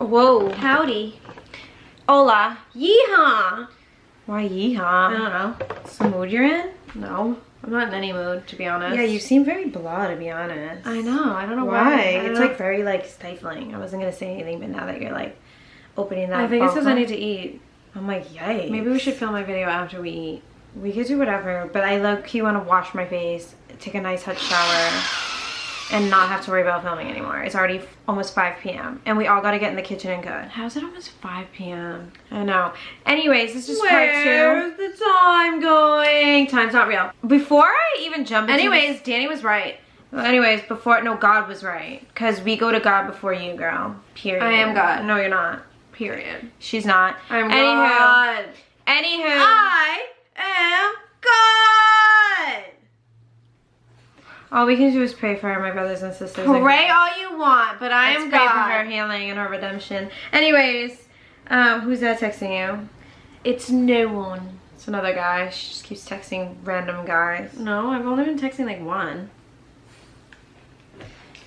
Whoa. Howdy. Hola. Yeehaw. Why yeehaw? I don't know. It's the mood you're in? No. I'm not in any mood, to be honest. Yeah, you seem very blah, to be honest. I know. I don't know why. why. It's like very like stifling. I wasn't gonna say anything, but now that you're like opening that, I think it's because I bottle, need to eat. I'm like, yikes. Maybe we should film my video after we eat. We could do whatever, but I low-key want to wash my face, take a nice hot shower, and not have to worry about filming anymore. It's already almost 5 p.m. and we all got to get in the kitchen and cook. How's it almost 5 p.m.? I know. Anyways, this is part 2. Where's the time going? Time's not real. Before I even jump into Anyways, Danny was right. Well, anyways, no, God was right. Because we go to God before you, girl. Period. I am God. No, you're not. Period. She's not. I'm God. Anywho. I am God. All we can do is pray for her, my brothers and sisters. Pray all you want, but I am pray God. for her healing and her redemption. Anyways, who's that texting you? It's no one. It's another guy. She just keeps texting random guys. No, I've only been texting like one.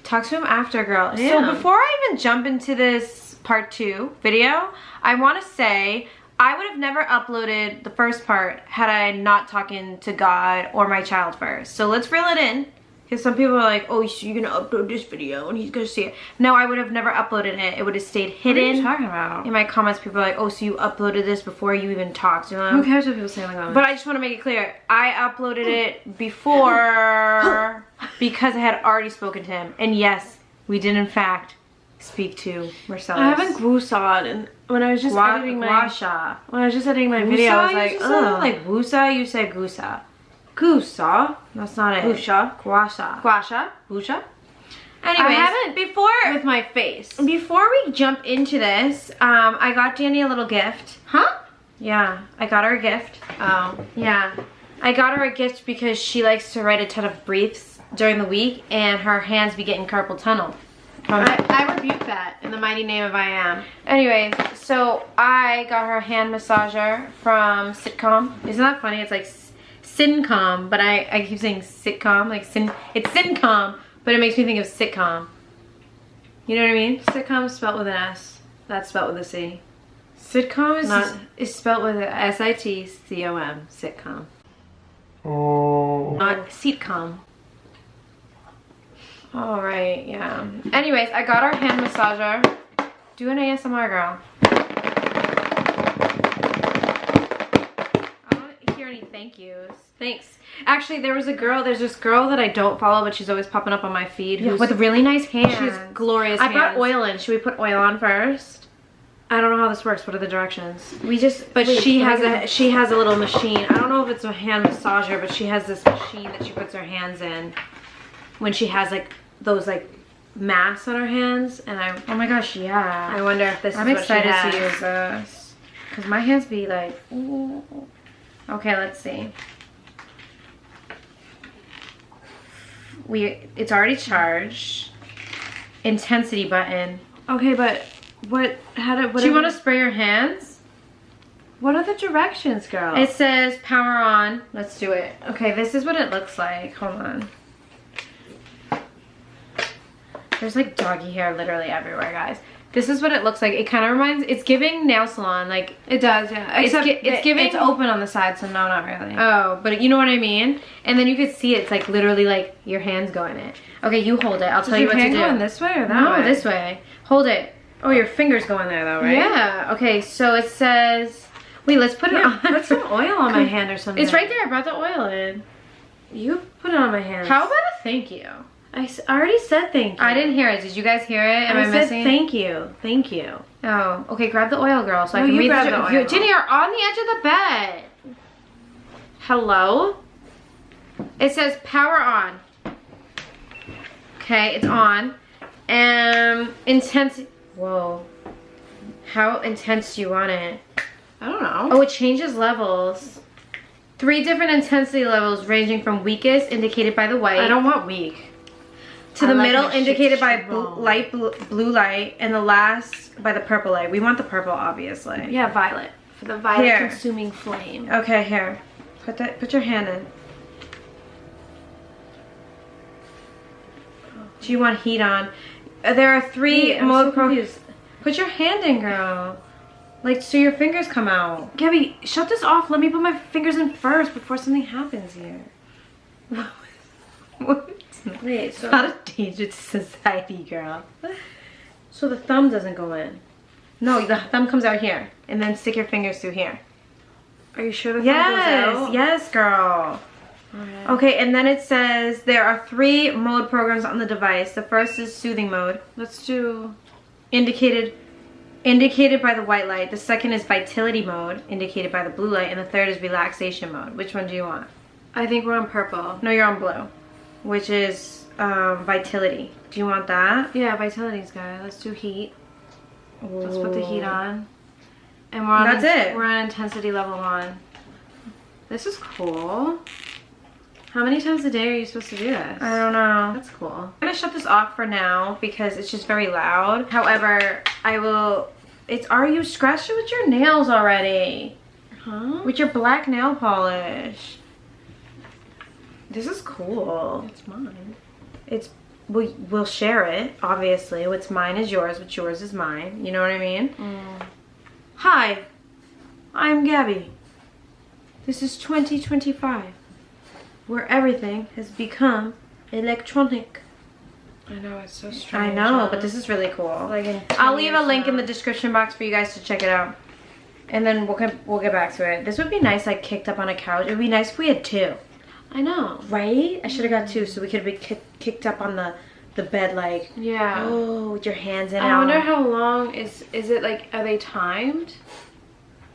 Talk to him after, girl. Damn. So before I even jump into this part 2 video, I want to say I would have never uploaded the first part had I not talking to God or my child first. So let's reel it in. Because some people are like, oh, so you're going to upload this video and he's going to see it. No, I would have never uploaded it. It would have stayed hidden. What are you talking about? In my comments, people are like, oh, so you uploaded this before you even talked. You know? Who cares what people say in the comments? But I just want to make it clear. I uploaded it before because I had already spoken to him. And yes, we did in fact speak to Marcellus. I haven't goosawed, and when I was just editing my when I was just editing my video, I was like, oh, like wusa, you said gusa. Goosa. That's not it. Gusha. Guasha. Guasha. Gusha. Anyways, I haven't before with my face. Before we jump into this, I got Danny a little gift. Huh? Yeah, I got her a gift. Oh. Yeah. I got her a gift because she likes to write a ton of briefs during the week and her hands be getting carpal tunnel. I rebuke that in the mighty name of I am. Anyways, so I got her a hand massager from Cincom. Isn't that funny? It's like Cincom, but I keep saying sitcom. Like it's Cincom, but it makes me think of sitcom. You know what I mean? Sitcom spelled with an S. That's spelled with a C. Sitcom is spelled with a S-I-T-C-O-M. Sitcom. Oh. Not sitcom. Alright, yeah. Anyways, I got our hand massager. Do an ASMR, girl. I don't hear any thank yous. Thanks. Actually, there's this girl that I don't follow, but she's always popping up on my feed. Yeah, with really nice hands. She has glorious hands. I brought oil in. Should we put oil on first? I don't know how this works. What are the directions? But she has a little machine. I don't know if it's a hand massager, but she has this machine that she puts her hands in when she has like those like masks on her hands, and oh my gosh, yeah. I wonder if this is what she has. I'm excited to use this because my hands be like, ooh. Okay, let's see. It's already charged. Intensity button. Okay, but what do you want to spray your hands? What are the directions, girl? It says power on. Let's do it. Okay, this is what it looks like. Hold on. There's like doggy hair literally everywhere, guys. This is what it looks like. It kind of reminds, it's giving nail salon, like. It does, yeah. Except it's giving. It's open on the side, so no, not really. Oh, but you know what I mean? And then you could see it's like literally like your hands go in it. Okay, you hold it. I'll tell you what to do. Is your hand going this way or that way? No, this way. Hold it. Oh, your fingers go in there though, right? Yeah. Okay, so it says, wait, let's put it on. Put some oil on my hand or something. It's right there. I brought the oil in. You put it on my hand. How about a thank you? I already said thank you. I didn't hear it. Did you guys hear it? Am I missing? I said thank you. Thank you. Oh, okay. Grab the oil, girl, so I can read the oil. Ginny, you're on the edge of the bed. Hello? It says power on. Okay, it's on. Intense. Whoa. How intense do you want it? I don't know. Oh, it changes levels. 3 different intensity levels ranging from weakest, indicated by the white. I don't want weak. To the middle, indicated by blue light, and the last by the purple light. We want the purple, obviously. Yeah, violet. For the violet consuming flame. Okay, here. Put your hand in. Do you want heat on? There are 3 mode Put your hand in, girl. Like, so your fingers come out. Gabby, shut this off. Let me put my fingers in first before something happens here. Wait, it's not a danger to society, girl. So the thumb doesn't go in. No, the thumb comes out here. And then stick your fingers through here. Are you sure the thumb goes out? Yes, girl. Right. Okay, and then it says there are 3 mode programs on the device. The first is soothing mode. Let's do indicated by the white light. The second is vitality mode, indicated by the blue light, and the third is relaxation mode. Which one do you want? I think we're on purple. No, you're on blue, which is vitality. Do you want that? Yeah, vitality's good. Let's do heat. Ooh. Let's put the heat on. And we're on That's it. We're on intensity level 1. This is cool. How many times a day are you supposed to do this? I don't know. That's cool. I'm gonna shut this off for now because it's just very loud. However, I will. You scratched it with your nails already. Huh? With your black nail polish. This is cool. It's mine. We'll share it, obviously. What's mine is yours, what's yours is mine. You know what I mean? Mm. Hi, I'm Gabby. This is 2025, where everything has become electronic. I know, it's so strange. I know, but this is really cool. Like I'll leave a link in the description box for you guys to check it out. And then we'll get back to it. This would be nice, like, kicked up on a couch. It would be nice if we had 2. I know. Right? I should have got 2 so we could be kicked up on the bed, like, yeah. oh, with your hands in it. I wonder how long is it, like, are they timed?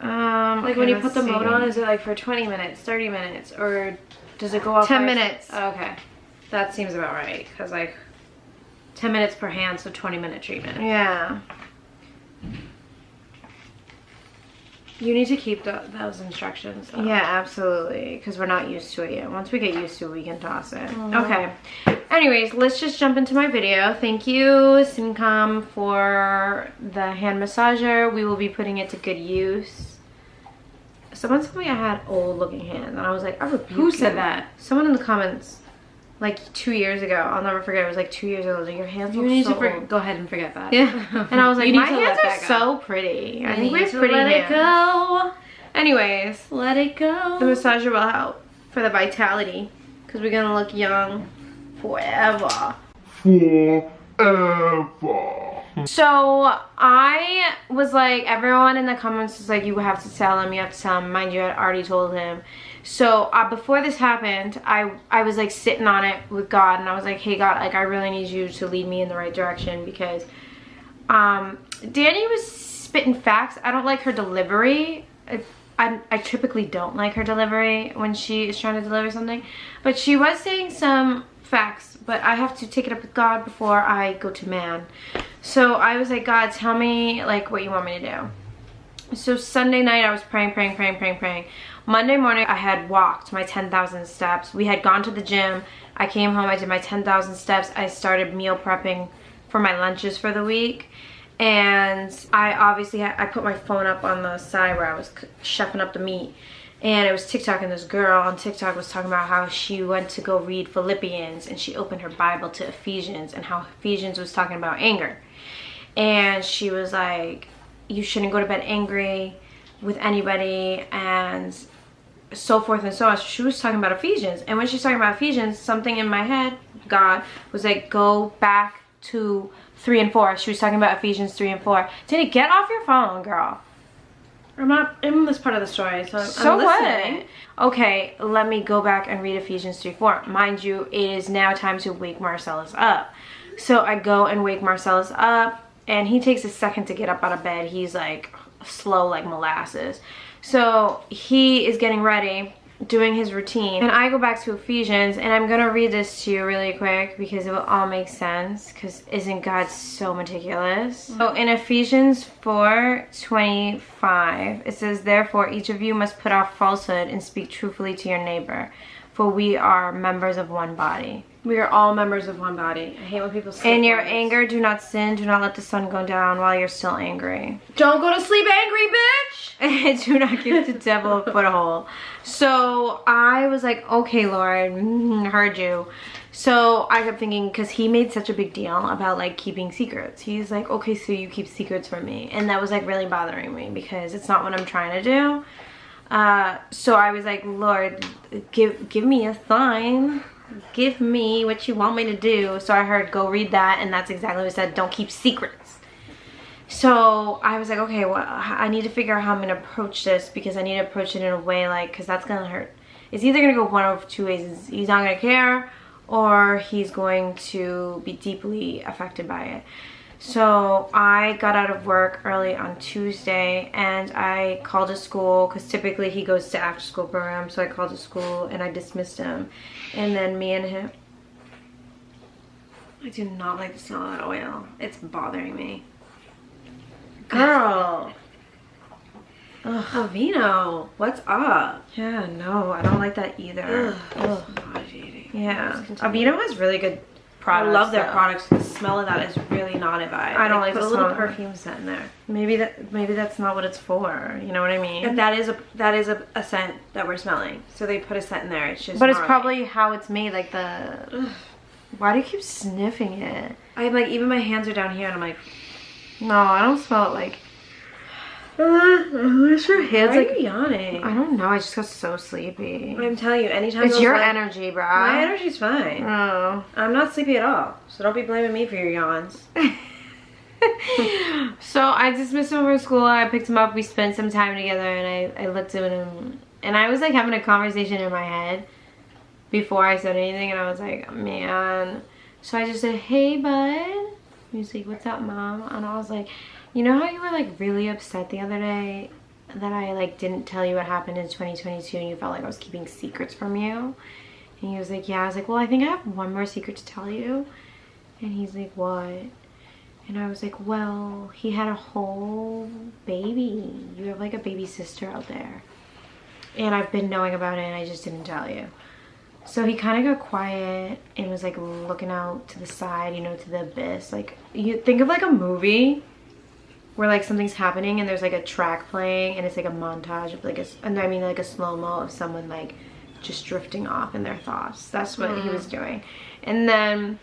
Like, okay, when you put the mode on, is it like for 20 minutes, 30 minutes, or does it go up 10 minutes. Oh, okay. That seems about right, because, like, 10 minutes per hand, so 20-minute treatment. yeah. You need to keep those instructions up. Yeah, absolutely, because we're not used to it yet. Once we get used to it, we can toss it. Okay. Anyways, let's just jump into my video. Thank you, Cincom, for the hand massager. We will be putting it to good use. Someone told me I had old-looking hands, and I was like, I rebuke Who said you. that? Someone in the comments, like 2 years ago. I'll never forget. It was like 2 years ago. Like, your hands You look need so to old. go ahead and forget that. Yeah. And I was like, You need my to hands let are that go. so pretty. I You think we need have to pretty let hands. it go. Anyways, Let it go. the massager will help for the vitality because we're gonna look young forever. So I was like, everyone in the comments was like, you have to tell him, you have to tell him. Mind you, I had already told him. So before this happened, I was like sitting on it with God, and I was like, hey God, like, I really need you to lead me in the right direction, because Danny was spitting facts. I don't like her delivery. I typically don't like her delivery when she is trying to deliver something, but she was saying some facts, but I have to take it up with God before I go to man. So I was like, God, tell me, like, what you want me to do. So Sunday night I was praying. Monday morning I had walked my 10,000 steps. We had gone to the gym. I came home, I did my 10,000 steps. I started meal prepping for my lunches for the week. And I obviously I put my phone up on the side where I was chefing up the meat. And it was TikTok, and this girl on TikTok was talking about how she went to go read Philippians, and she opened her Bible to Ephesians, and how Ephesians was talking about anger. And she was like, you shouldn't go to bed angry with anybody, and so forth and so on. So she was talking about Ephesians. And when she's talking about Ephesians, something in my head, God, was like, go back to 3 and 4. She was talking about Ephesians 3 and 4. Danny, get off your phone, girl. I'm not in this part of the story, so I'm listening. What? Okay, let me go back and read Ephesians 3:4. Mind you, it is now time to wake Marcellus up. So I go and wake Marcellus up, and he takes a second to get up out of bed. He's like slow like molasses. So he is getting ready, doing his routine, and I go back to Ephesians, and I'm gonna read this to you really quick because it will all make sense, because isn't God so meticulous? So in Ephesians 4:25 it says, therefore each of you must put off falsehood and speak truthfully to your neighbor, for we are members of one body. We are all members of one body. I hate when people say In your anger, do not sin. Do not let the sun go down while you're still angry. Don't go to sleep angry, bitch! Do not give the devil a foothold. So I was like, okay, Lord, heard you. So I kept thinking, because he made such a big deal about like keeping secrets. He's like, okay, so you keep secrets from me. And that was like really bothering me because it's not what I'm trying to do. So I was like, Lord, give me a sign. Give me what you want me to do. So I heard, go read that, and that's exactly what it said. Don't keep secrets. So I was like, okay, well, I need to figure out how I'm gonna approach this, because I need to approach it in a way like, because that's gonna hurt. It's either gonna go one of two ways. He's not gonna care, or he's going to be deeply affected by it. So I got out of work early on Tuesday, and I called a school, because typically he goes to after school program. So I called a school and I dismissed him. And then me and him, I do not like the smell of that oil. It's bothering me. Girl. Ugh. Avino, what's up? Yeah, no, I don't like that either. Ugh. Nauseating. Yeah. Avino has really good products. I love their products. The smell of that is really not a vibe. I don't like the smell. Put a little perfume scent in there. Maybe that's not what it's for. You know what I mean? If that is a scent that we're smelling. So they put a scent in there. It's just. But it's probably how it's made. Like the. Ugh. Why do you keep sniffing it? I'm like, even my hands are down here, and I'm like, no, I don't smell it like. Where's your hands? Why are you yawning? I don't know. I just got so sleepy. I'm telling you, anytime it's your energy, bro. My energy's fine. Oh, I'm not sleepy at all. So don't be blaming me for your yawns. So I dismissed him from school. I picked him up. We spent some time together, and I looked at him, and I was like having a conversation in my head before I said anything, and I was like, man. So I just said, hey, bud. He was like, what's up, mom? And I was like, you know how you were like really upset the other day that I like didn't tell you what happened in 2022 and you felt like I was keeping secrets from you? And he was like, yeah. I was like, well, I think I have one more secret to tell you. And he's like, what? And I was like, well, he had a whole baby. You have like a baby sister out there. And I've been knowing about it and I just didn't tell you. So he kind of got quiet and was like looking out to the side, you know, to the abyss. Like, you think of like a movie where like something's happening and there's like a track playing and it's like a montage of like like a slow-mo of someone like just drifting off in their thoughts. That's what he was doing. And then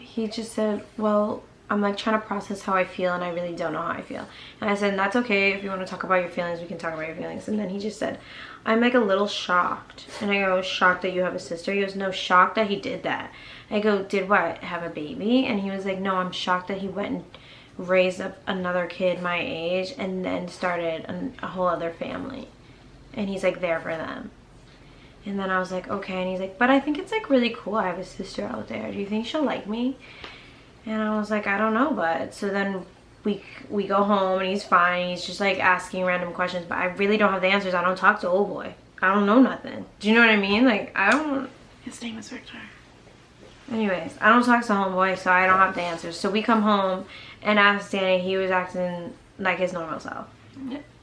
he just said, well, I'm like trying to process how I feel and I really don't know how I feel. And I said, that's okay. If you want to talk about your feelings, we can talk about your feelings. And then he just said, I'm like a little shocked. And I go, shocked that you have a sister? He goes, no, shocked that he did that. I go, did what? Have a baby? And he was like, no, I'm shocked that he went and raised up another kid my age and then started a whole other family. And he's like there for them. And then I was like, okay. And he's like, but I think it's like really cool. I have a sister out there. Do you think she'll like me? And I was like, I don't know, bud. So then we go home and he's fine. He's just like asking random questions, but I really don't have the answers. I don't talk to old boy. I don't know nothing. Do you know what I mean? Like, I don't. His name is Victor. Anyways, I don't talk to homeboy, so I don't have the answers. So we come home and ask Danny. He was acting like his normal self.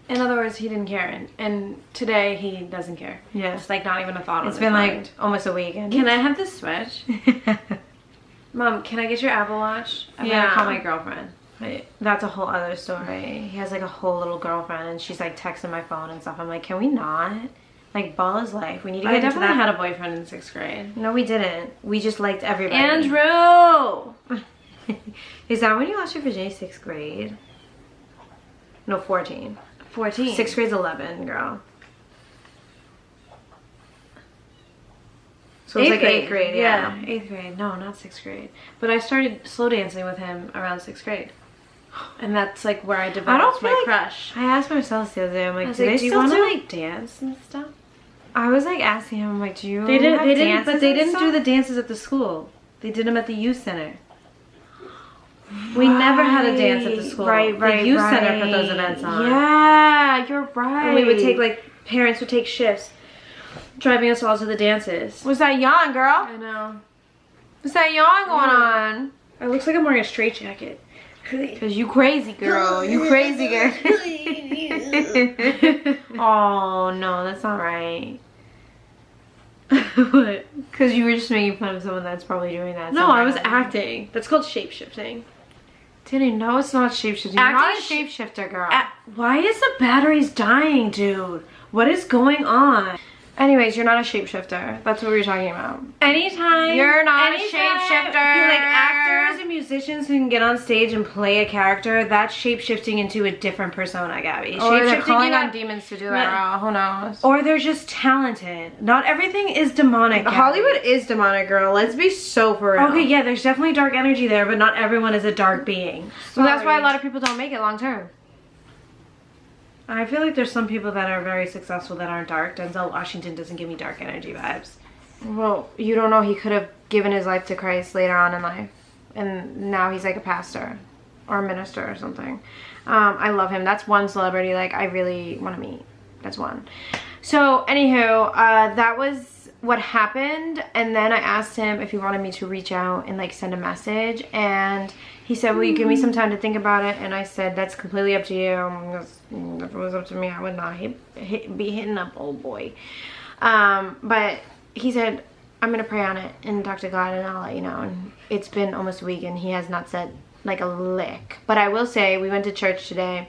In other words, he didn't care, and today he doesn't care. Yeah, it's like not even a thought. It's been like almost a week. Can I have this Switch? Mom, can I get your Apple Watch? I'm gonna call my girlfriend. Wait, that's a whole other story. He has like a whole little girlfriend, and she's like texting my phone and stuff. I'm like, can we not? Like, ball is life. We need to get into that. I definitely had a boyfriend in 6th grade. No, we didn't. We just liked everybody. Andrew! Is that when you lost your virginity? 6th grade? No, 14. 14. 6th grade's 11, girl. So it's like 8th grade, yeah. 8th grade. No, not 6th grade. But I started slow dancing with him around 6th grade. And that's like where I developed my crush. I asked Marcellus the other day, I'm like, do you want to like dance and stuff? I was like asking him, I'm like, do you They didn't do the dances at the school. They did them at the youth center. We never had a dance at the school. The youth center put those events on. Yeah, you're right. And we would take like, parents would take shifts driving us all to the dances. What's that yawn, girl? I know. What's that yawn going on? It looks like I'm wearing a straitjacket. Cause you crazy girl. You crazy girl. Oh no, that's not right. What? Because you were just making fun of someone that's probably doing that. No, I was acting. That's called shape-shifting. Danny, no, it's not shapeshifting. You're not a shapeshifter, girl. Why is the batteries dying, dude? What is going on? Anyways, you're not a shapeshifter. That's what we were talking about. Anytime you're not a shapeshifter. You're like actors and musicians who can get on stage and play a character. That's shapeshifting into a different persona, Gabby. Or they're calling on demons to do that. Who knows? Or they're just talented. Not everything is demonic. Gabby. Hollywood is demonic, girl. Let's be so for real. Okay, yeah, there's definitely dark energy there, but not everyone is a dark being. Well, that's why a lot of people don't make it long term. I feel like there's some people that are very successful that aren't dark. Denzel Washington doesn't give me dark energy vibes. Well, you don't know. He could have given his life to Christ later on in life. And now he's like a pastor or a minister or something. I love him. That's one celebrity like I really want to meet. That's one. So, anywho, that was what happened. And then I asked him if he wanted me to reach out and like send a message. And he said, will you give me some time to think about it? And I said, that's completely up to you. If it was up to me, I would not be hitting up old boy. But he said, I'm going to pray on it and talk to God and I'll let you know. And it's been almost a week and he has not said like a lick. But I will say, we went to church today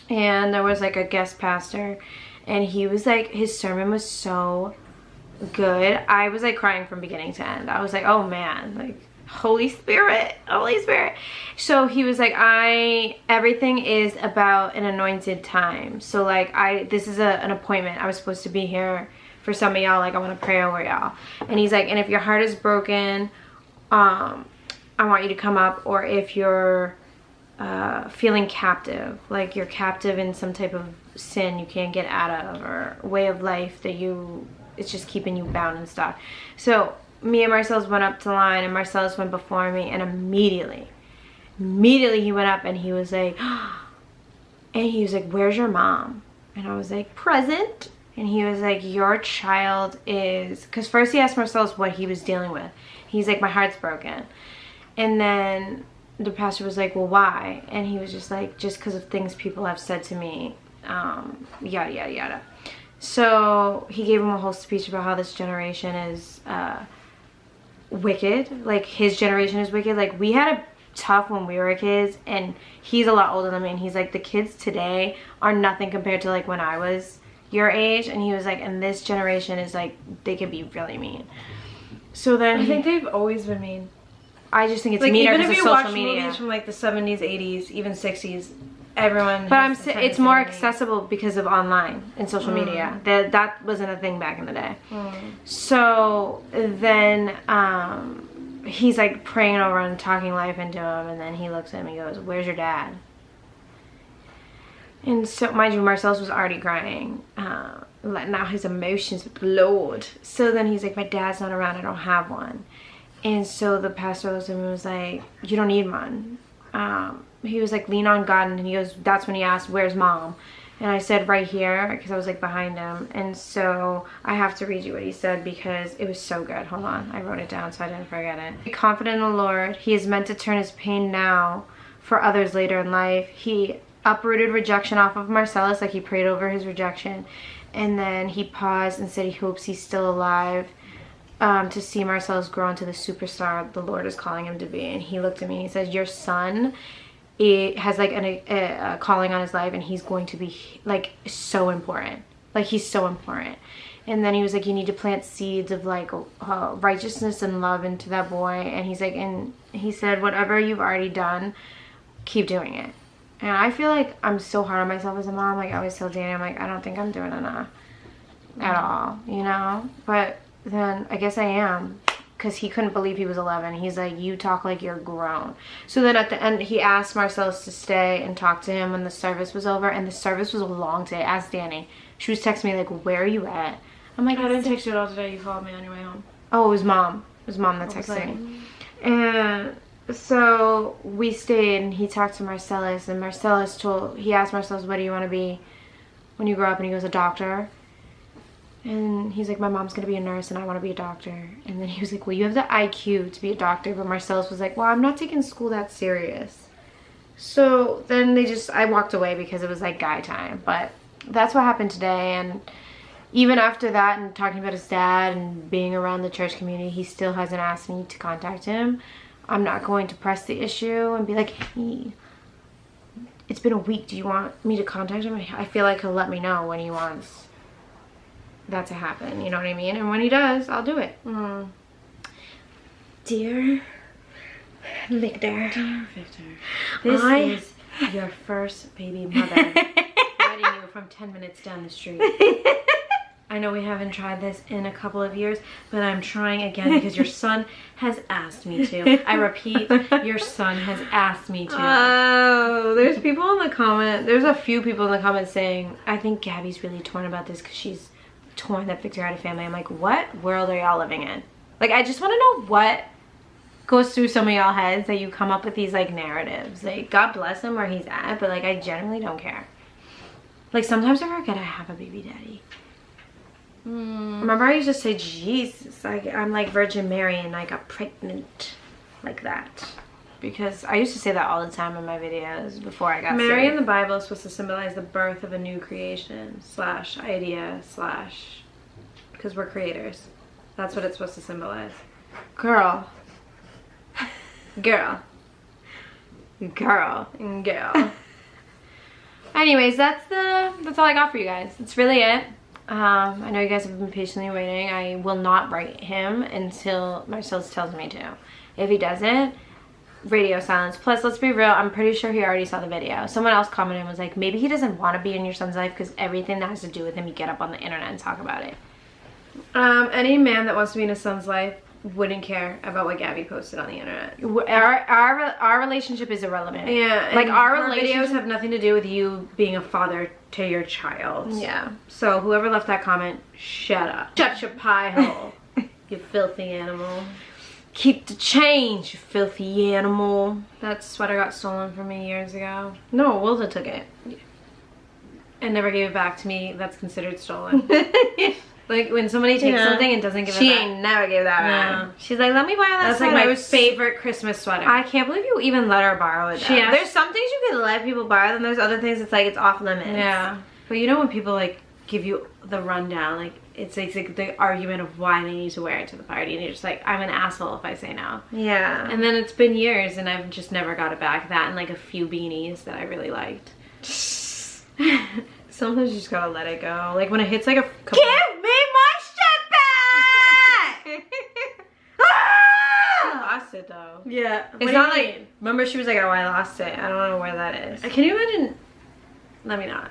and there was like a guest pastor. And he was like, his sermon was so good. I was like crying from beginning to end. I was like, oh man, like, Holy Spirit. So he was like, everything is about an anointed time. So like this is an appointment. I was supposed to be here for some of y'all. Like I want to pray over y'all. And he's like, and if your heart is broken, I want you to come up. Or if you're feeling captive, like you're captive in some type of sin you can't get out of, or way of life that it's just keeping you bound and stuff. So me and Marcellus went up to the line and Marcellus went before me, and immediately he went up and he was like, where's your mom? And I was like, present. And he was like, your child is, because first he asked Marcellus what he was dealing with. He's like, my heart's broken. And then the pastor was like, well, why? And he was just like, just because of things people have said to me, yada yada yada. So he gave him a whole speech about how this generation is wicked. Like his generation is wicked. Like we had it tough when we were kids, and he's a lot older than me, and he's like, the kids today are nothing compared to like when I was your age. And he was like, and this generation is like, they can be really mean. So then I think they've always been mean. I just think it's like, meaner even because if of you social watch media. movies from like the 70s, 80s, even 60s, everyone. But it's more accessible because of online and social media. That wasn't a thing back in the day. So then he's like praying over and talking life into him, and then he looks at him and he goes, where's your dad? And so, mind you, Marcellus was already crying, letting out his emotions with the Lord. So then he's like, my dad's not around, I don't have one. And so the pastor looked at him and was like, you don't need one. He was like, lean on God. And he goes, that's when he asked, where's mom? And I said, right here, because I was like behind him. And so I have to read you what he said because it was so good. Hold on, I wrote it down so I didn't forget it. Be confident in the Lord. He is meant to turn his pain now for others later in life. He uprooted rejection off of Marcellus, like he prayed over his rejection. And then he paused and said he hopes he's still alive to see Marcellus grow into the superstar the Lord is calling him to be. And he looked at me and he says, your son, it has like a calling on his life, and he's going to be like so important. Like he's so important. And then he was like, you need to plant seeds of like righteousness and love into that boy. And he's like, and he said, whatever you've already done, keep doing it. And I feel like I'm so hard on myself as a mom. Like I always tell Danny, I'm like, I don't think I'm doing enough at all, you know? But then I guess I am, because he couldn't believe he was 11. He's like, you talk like you're grown. So then at the end, he asked Marcellus to stay and talk to him when the service was over. And the service was a long day. Ask Danny. She was texting me like, where are you at? I'm like, I didn't text you at all today. You called me on your way home. Oh, it was mom. It was mom that texted me. And so we stayed, and he talked to Marcellus, and he asked Marcellus, what do you want to be when you grow up? And he goes, a doctor. And he's like, my mom's gonna be a nurse and I want to be a doctor. And then he was like, well, you have the IQ to be a doctor. But Marcellus was like, well, I'm not taking school that serious. So then I walked away because it was like guy time. But that's what happened today. And even after that and talking about his dad and being around the church community, he still hasn't asked me to contact him. I'm not going to press the issue and be like, hey, it's been a week. Do you want me to contact him? I feel like he'll let me know when he wants that to happen. You know what I mean? And when he does, I'll do it. Dear Victor. Dear Victor. This is your first baby mother writing you from 10 minutes down the street. I know we haven't tried this in a couple of years, but I'm trying again because your son has asked me to. I repeat, your son has asked me to. Oh, there's people in the comment. There's a few people in the comments saying, I think Gabby's really torn about this because she's torn that Victor had a family. I'm like, what world are y'all living in? Like, I just want to know what goes through some of y'all heads that you come up with these like narratives. Like, God bless him where he's at, but like, I genuinely don't care. Like, sometimes I forget I have a baby daddy. Remember I used to say, Jesus, I'm like Virgin Mary and I got pregnant like that. Because I used to say that all the time in my videos before I got Mary saved. in the Bible is supposed to symbolize the birth of a new creation / idea / because we're creators. That's what it's supposed to symbolize. Girl. Girl. Girl. Girl. Anyways, that's all I got for you guys. That's really it. I know you guys have been patiently waiting. I will not write him until Marcellus tells me to. If he doesn't, radio silence. Plus, let's be real, I'm pretty sure he already saw the video. Someone else commented and was like, maybe he doesn't want to be in your son's life because everything that has to do with him, you get up on the internet and talk about it. Any man that wants to be in his son's life wouldn't care about what Gabby posted on the internet. Our relationship is irrelevant. Yeah, like our videos have nothing to do with you being a father to your child. Yeah. So whoever left that comment, shut up. Shut your pie hole, you filthy animal. Keep the change, you filthy animal. That sweater got stolen from me years ago. No, Wilda took it. And never gave it back to me. That's considered stolen. Like when somebody takes something and doesn't give it back. She ain't never gave that back. She's like, let me borrow that That's sweater. like my favorite Christmas sweater. I can't believe you even let her borrow it. There's some things you can let people borrow, and there's other things it's like it's off limits. Yeah. But you know when people like give you the rundown, like it's like the argument of why they need to wear it to the party, and you're just like, I'm an asshole if I say no. Yeah. And then it's been years and I've just never got it back. That and like a few beanies that I really liked. Sometimes you just gotta let it go. Like when it hits like a couple. Give me my shit back! I lost it though. Yeah. It's not like, remember she was like, oh, I lost it. I don't know where that is. Can you imagine? Let me not.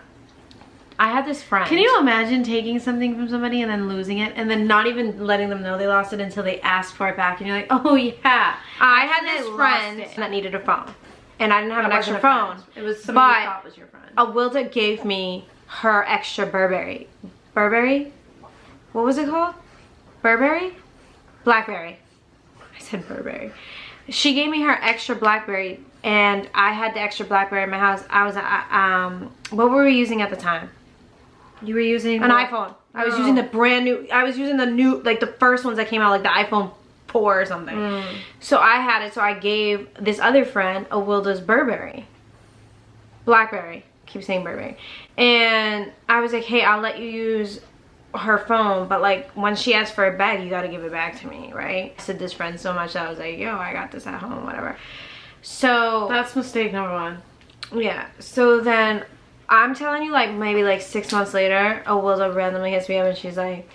I had this friend. Can you imagine taking something from somebody and then losing it and then not even letting them know they lost it until they asked for it back and you're like, oh yeah. I had this friend that needed a phone. And I didn't have an extra phone. It was somebody you thought was your friend. Wilda gave me her extra Burberry. Burberry? What was it called? Burberry? Blackberry. I said Burberry. She gave me her extra Blackberry and I had the extra Blackberry in my house. I was, what were we using at the time? You were using an iPhone. I was using the brand new, I was using the new, like the first ones that came out, like the iPhone 4 or something. So I had it, so I gave this other friend a Wilda's Burberry. Blackberry. Keep saying Burberry. And I was like, hey, I'll let you use her phone, but like when she asks for it back, you gotta give it back to me, right? I said this friend so much that I was like, yo, I got this at home, whatever. So that's mistake number one. Yeah. So then I'm telling you, like maybe like 6 months later, Wilda randomly hits me up and she's like,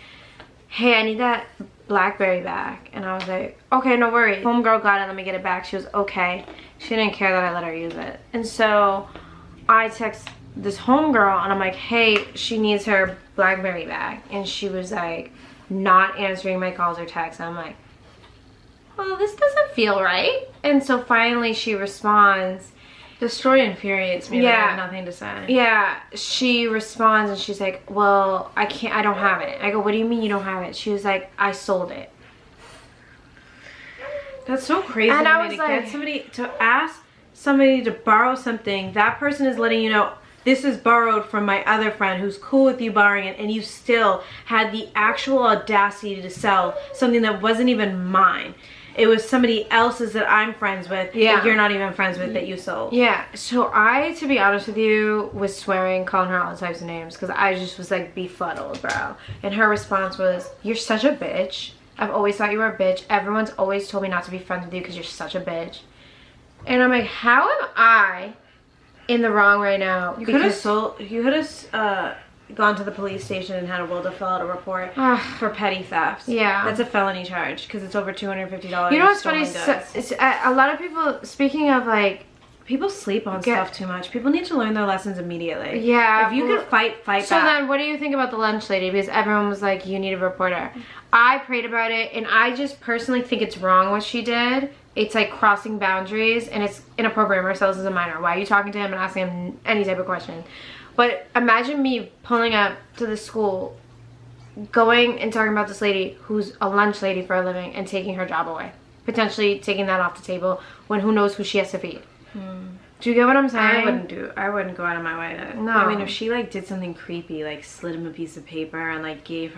hey, I need that Blackberry back. And I was like, okay, no worries. Homegirl got it, let me get it back. She was okay. She didn't care that I let her use it. And so I text this homegirl and I'm like, hey, she needs her Blackberry back. And she was like not answering my calls or texts. And I'm like, well, this doesn't feel right. And so finally she responds. The story infuriates me. Yeah. I have nothing to say. Yeah. She responds and she's like, well, I don't have it. I go, what do you mean you don't have it? She was like, I sold it. That's so crazy and to I me was to like, get somebody to ask somebody to borrow something. That person is letting you know, this is borrowed from my other friend who's cool with you borrowing it, and you still had the actual audacity to sell something that wasn't even mine. It was somebody else's that I'm friends with that you're not even friends with that you sold. Yeah, so I, to be honest with you, was swearing, calling her all types of names because I just was like befuddled, bro. And her response was, "You're such a bitch. I've always thought you were a bitch. Everyone's always told me not to be friends with you because you're such a bitch." And I'm like, how am I in the wrong right now? You could have gone to the police station and had a will to fill out a report for petty thefts. Yeah. That's a felony charge because it's over $250. You know what's funny? A lot of people, speaking of like, people sleep on stuff too much. People need to learn their lessons immediately. Yeah. If you can fight back. So then what do you think about the lunch lady? Because everyone was like, you need a reporter. I prayed about it, and I just personally think it's wrong what she did. It's like crossing boundaries, and it's inappropriate. Marcellus is a minor. Why are you talking to him and asking him any type of question? But imagine me pulling up to the school, going and talking about this lady who's a lunch lady for a living and taking her job away. Potentially taking that off the table when who knows who she has to feed. Do you get what I'm saying? I wouldn't go out of my way to. No. I mean, if she like did something creepy, like slid him a piece of paper and like gave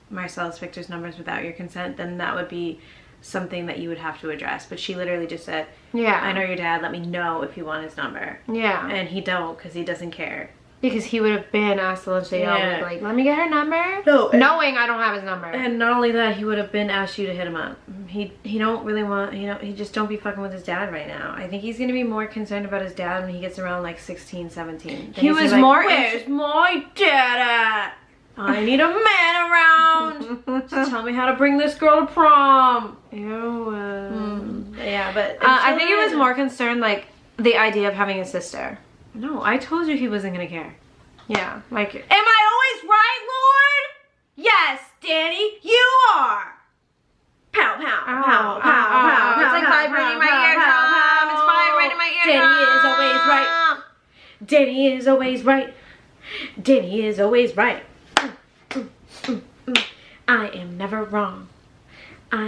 Marcellus Victor's numbers without your consent, then that would be something that you would have to address. But she literally just said, "Yeah, I know your dad. Let me know if you want his number." Yeah, and he don't because he doesn't care. Because he would have been asked the lunch lady, like, "Let me get her number." No, knowing I don't have his number. And not only that, he would have been asked you to hit him up. He don't really want, he just don't be fucking with his dad right now. I think he's gonna be more concerned about his dad when he gets around like 16, 17. He was like, more. Where's my dad at? I need a man around to tell me how to bring this girl to prom. Yeah, but I think it was more concerned like the idea of having a sister. No, I told you he wasn't gonna care. Yeah, like, am I always right, Lord? Yes, Danny, you are. Pow, pow, pow, pow, pow, pow. It's like vibrating my eardrum. It's vibrating my eardrum. Danny is always right. Danny is always right. I am never wrong.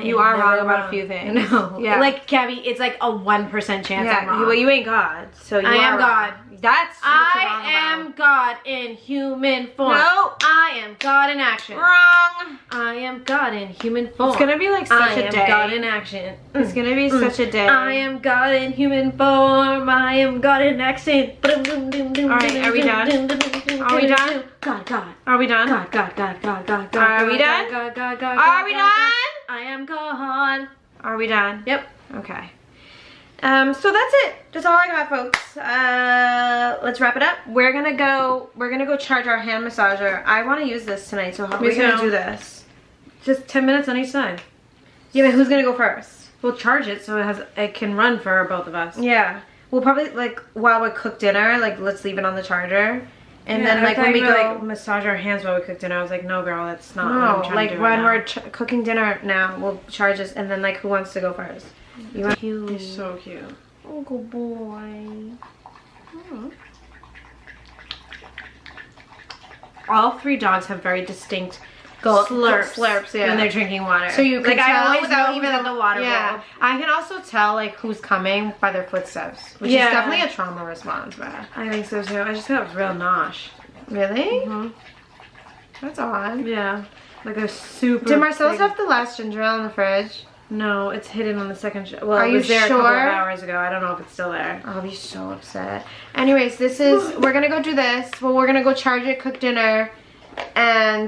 You are wrong about a few things. No. Yeah. Like, Gabby, it's like a 1% chance I'm wrong. Well, you ain't God, so I am God. That's I am God in human form. No. I am God in action. Wrong. I am God in human form. It's gonna be like such a day. I am God in action. It's gonna be such a day. I am God in human form. I am God in action. Alright, are we done? Are we done? God. Are we done? God. Are we done? God. Are we done? I am God. Are we done? Yep. Okay. So that's it. That's all I got, folks. Let's wrap it up. We're gonna go charge our hand massager. I want to use this tonight, so how are we gonna do this? Just 10 minutes on each side. Yeah, but who's gonna go first? We'll charge it so it can run for both of us. Yeah. We'll probably, like, while we cook dinner, like, let's leave it on the charger. And then, like, when we go... like, massage our hands while we cook dinner, I was like, no, girl, that's not what I'm trying like, to do when right we're cooking dinner now, we'll charge this, and then, like, who wants to go first? You want... You're so cute. Oh, good boy. Oh. All 3 dogs have very distinct slurps yeah, when they're drinking water. So you can like, tell I always without know even at the water bowl. I can also tell like who's coming by their footsteps, which is definitely a trauma response, bro. I think so too. I just got real nosh. Really? That's odd. Yeah, like a super. Did Marcellus have the last ginger ale in the fridge? No, it's hidden on the second shelf. Well, Are it you was there sure? a couple of hours ago. I don't know if it's still there. I'll be so upset. Anyways, we're gonna go do this. Well, we're gonna go charge it, cook dinner, and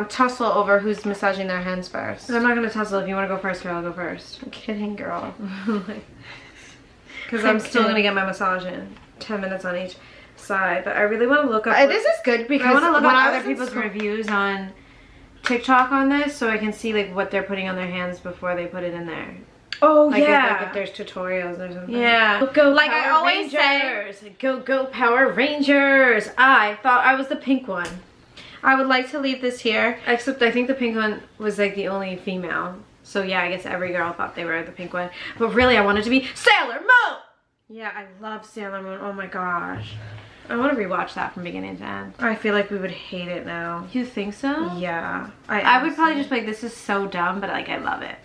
tussle over who's massaging their hands first. But I'm not gonna tussle. If you want to go first, girl, I'll go first. I'm kidding, girl. Because I'm still gonna get my massage in. 10 minutes on each side. But I really want to look up. This is good because I want to look when up other people's reviews on TikTok on this, so I can see like what they're putting on their hands before they put it in there. Oh, like, yeah. if there's tutorials or something. Yeah. Go like Power I always Rangers. say. Go Power Rangers. I thought I was the pink one. I would like to leave this here. Except I think the pink one was like the only female. So yeah, I guess every girl thought they were the pink one. But really, I wanted to be Sailor Moon. Yeah, I love Sailor Moon. Oh my gosh. I want to rewatch that from beginning to end. I feel like we would hate it now. You think so? Yeah. I would probably just be like, this is so dumb, but like I love it.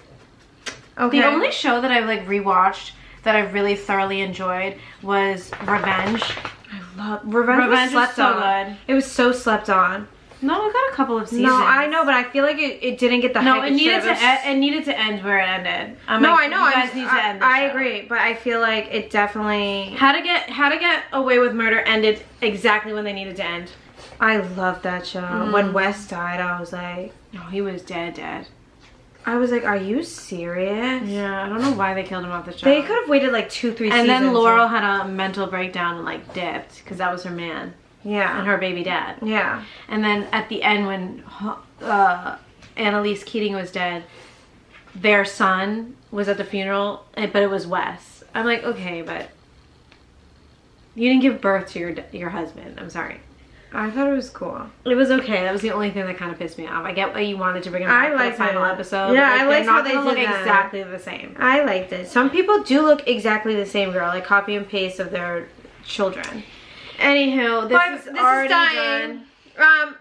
Okay. The only show that I've like rewatched that I really thoroughly enjoyed was Revenge. I love Revenge was so good. It was so slept on. No, it got a couple of seasons. No, I know, but I feel like it didn't get the hype. No, it needed to end where it ended. I know. You guys need to end the show. I agree, but I feel like it definitely. How to Get Away with Murder ended exactly when they needed to end. I love that show. When Wes died, I was like, no, he was dead. I was like, are you serious? Yeah, I don't know why they killed him off the show. They could have waited like 2-3 seasons. And then Laurel had a mental breakdown and like dipped because that was her man. Yeah. And her baby dad. Yeah. And then at the end when Annalise Keating was dead, their son was at the funeral, but it was Wes. I'm like, okay, but you didn't give birth to your husband. I'm sorry. I thought it was cool. It was okay. That was the only thing that kind of pissed me off. I get why you wanted to bring him back for the final episode. Yeah, I liked how they did look exactly the same. I liked it. Some people do look exactly the same, girl. Like copy and paste of their children. Anywho, this is already done.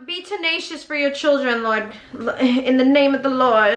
Be tenacious for your children, Lord. In the name of the Lord.